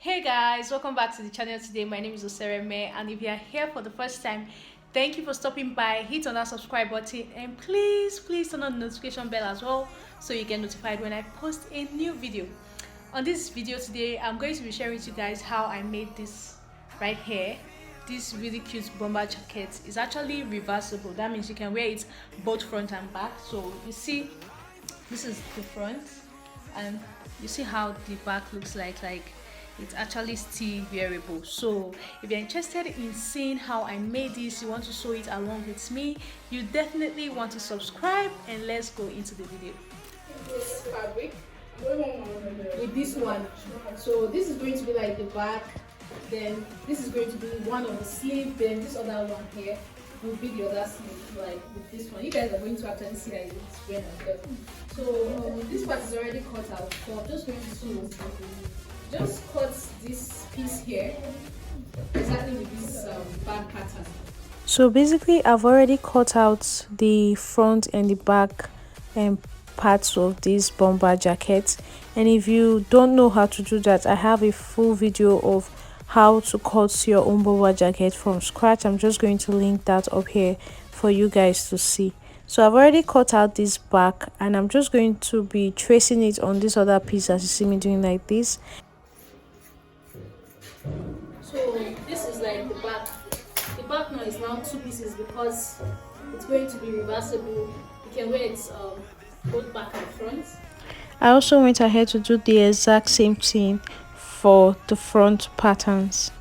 Hey guys, welcome back to the channel today. My name is Osereme, and if you are here for the first time, thank you for stopping by. Hit on that subscribe button and please turn on the notification bell as well so you get notified when I post a new video. On this video today, I'm going to be sharing with you guys how I made this right here. This really cute bomber jacket is actually reversible. That means you can wear it both front and back. So you see, this is the front, and you see how the back looks like it's actually still wearable. So if you're interested in seeing how I made this, you want to sew it along with me, you definitely want to subscribe, and let's go into the video. This fabric with this one. So this is going to be like the back, then this is going to be one of the sleeve, then this other one here will be the other sleeve, like with this one. You guys are going to actually see that it's when I'm done. So this part is already cut out, so I'm just going to sew. Just cut this piece here exactly with this back pattern. So basically I've already cut out the front and the back parts of this bomber jacket, and if you don't know how to do that, I have a full video of how to cut your own bomber jacket from scratch. I'm just going to link that up here for you guys to see. So I've already cut out this back, and I'm just going to be tracing it on this other piece as you see me doing like this. So this is like the back. The back now is now two pieces because it's going to be reversible. You can wear it both back and front. I also went ahead to do the exact same thing for the front patterns.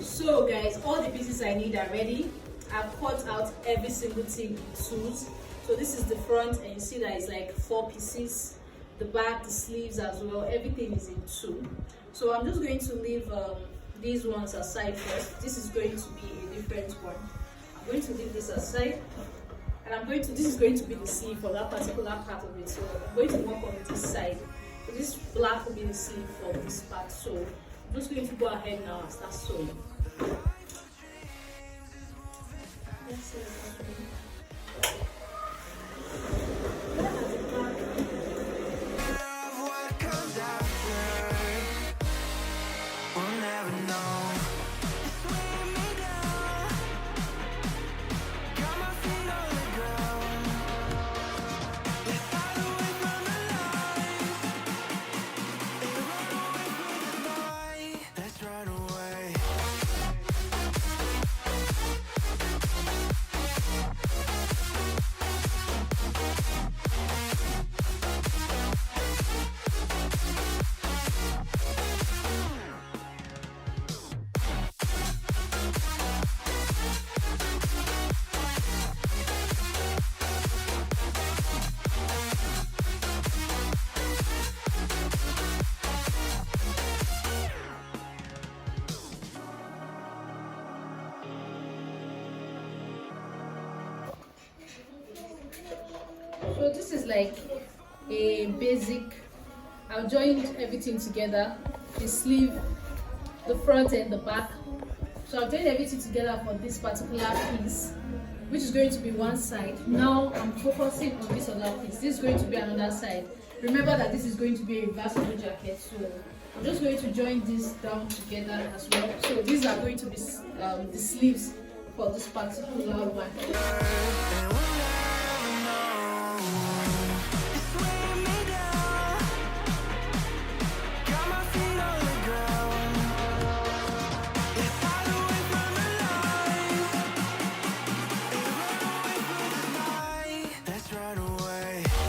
So guys, all the pieces I need are ready. I've cut out every single thing in twos. So this is the front, and you see that it's like 4 pieces. The back, the sleeves as well, everything is in 2. So I'm just going to leave these ones aside first. This is going to be a different one. I'm going to leave this aside, and this is going to be the sleeve for that particular part of it. So I'm going to work on this side. So this black will be the sleeve for this part. So I'm just going to go ahead now and start sewing. So this is like a basic. I've joined everything together, the sleeve, the front and the back. So I've joined everything together for this particular piece, which is going to be one side. Now I'm focusing on this other piece. This is going to be another side. Remember that this is going to be a reversible jacket, so I'm just going to join this down together as well. So these are going to be the sleeves for this particular one. right away.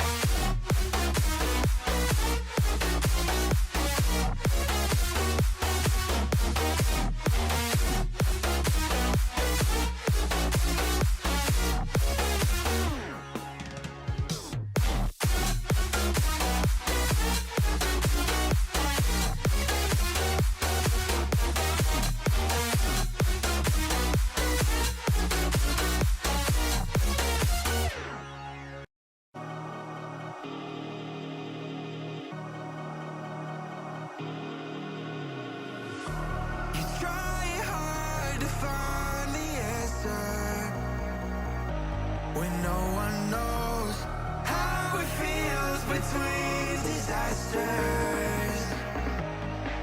when no one knows how it feels between disasters.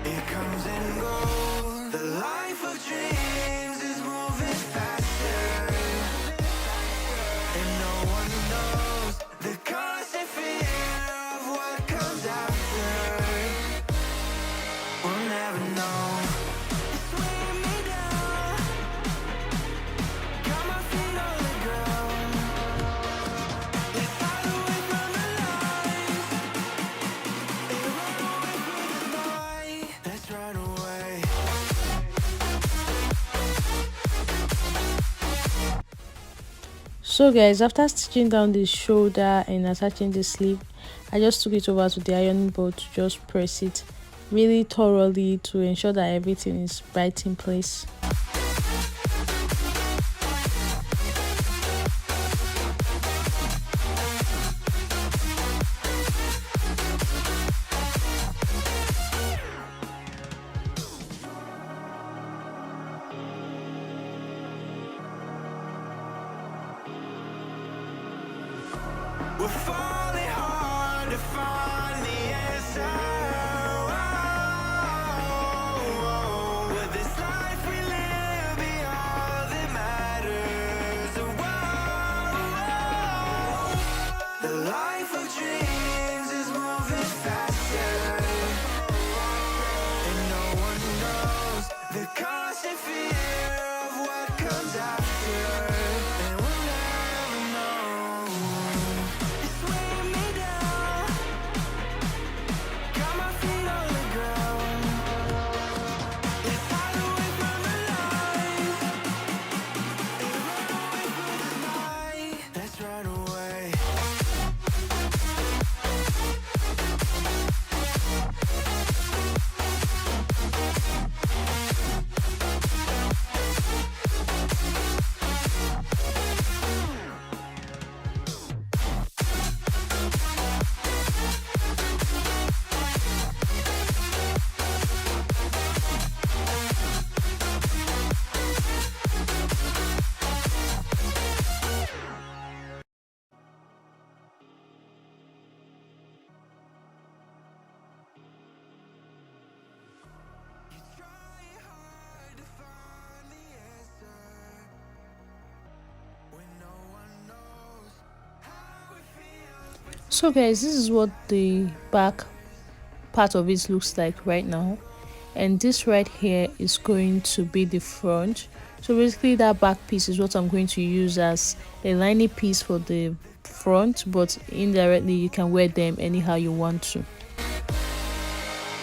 It comes and goes. The life of dreams is moving faster, and no one knows the constant fear of what comes after. We'll never know. It's weighing me down, got my feet on the ground. Let's hide away from the lights and run away through the night. Let's run away. So guys, after stitching down the shoulder and attaching the sleeve, I just took it over to the ironing board to just press it really thoroughly to ensure that everything is right in place. We're falling hard to find the answer. Will this life we live be all that matters? The life of dreams is moving faster, and no one knows the constant fear of what comes after. And we'll never know. It's weighing me down, got my feet on the ground. Let's hide away from the lights and run away through the night. Let's run away. So guys, this is what the back part of it looks like right now, and this right here is going to be the front. So basically that back piece is what I'm going to use as a lining piece for the front, but indirectly you can wear them anyhow you want to.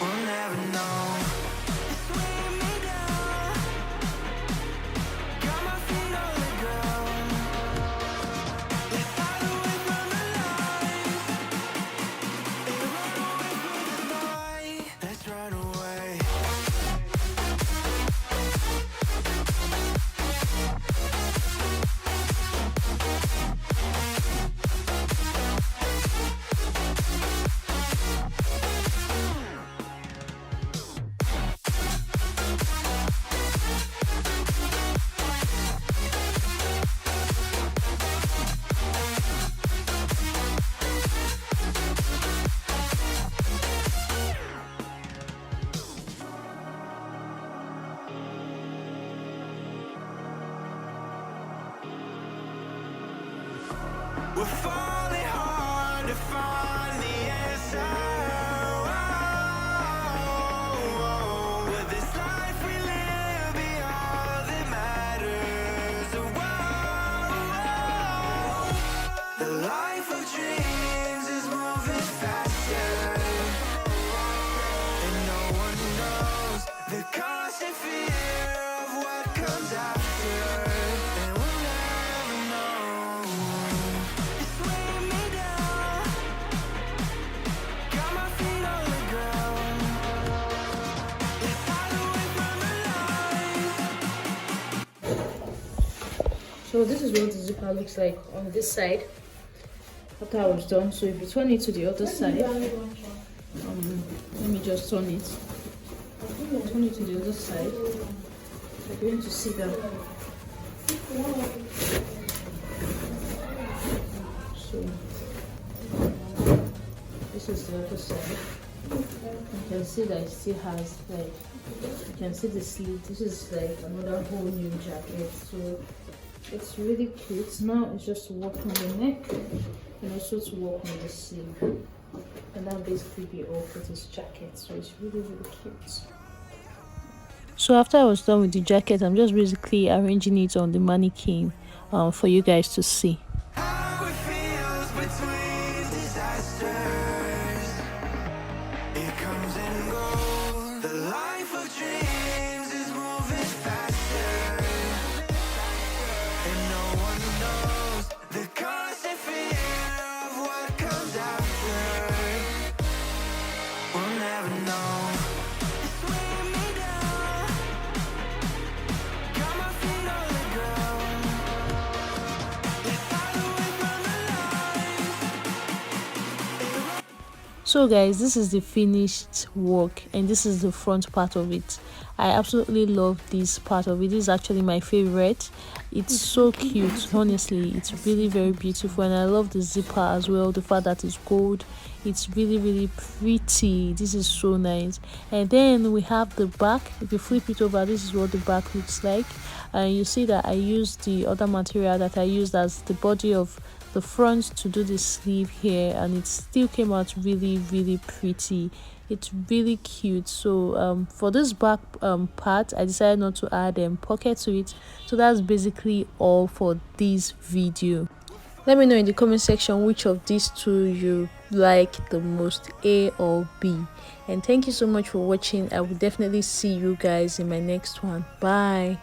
We'll never know. It's weighing me down, got my feet on the ground. Let's hide away from the lights and run away through the night. Let's run away. We're falling hard to find the answer. Will this life we live be all that matters? The life of dreams is moving faster, and no one knows the constant fear of what comes after. And we'll never know. It's weighing me down, got my feet on the ground. Let's hide away from the lights. So this is what the zipper looks like on this side after I was done. So if you turn it to the other side, let me just turn it to the other side. You're going to see that this is the other side. You can see that it still has like, you can see the sleeve. This is like another whole new jacket, so it's really cute. Now it's just to work on the neck and also to work on the sleeve, and that'll basically be all for this jacket. So it's really cute. So after I was done with the jacket, I'm just basically arranging it on the mannequin for you guys to see. How it feels between disasters. It comes and goes. The life of dreams is moving faster, and no one knows the constant fear of what comes after. We'll never know. It's weighing me down. Got my feet on the ground. If I away from the light. So guys, this is the finished work and this is the front part of it. I absolutely love this part of it. This is actually my favorite. It's so cute. Honestly, it's really very beautiful, and I love the zipper as well, the fact that it's gold. It's really pretty. This is so nice. And then we have the back. If you flip it over, this is what the back looks like, and you see that I used the other material that I used as the body of the front to do the sleeve here, and it still came out really pretty. It's really cute. So for this back part, I decided not to add pocket to it. So that's basically all for this video. Let me know in the comment section which of these two you like the most, A or B. And thank you so much for watching. I will definitely see you guys in my next one. Bye.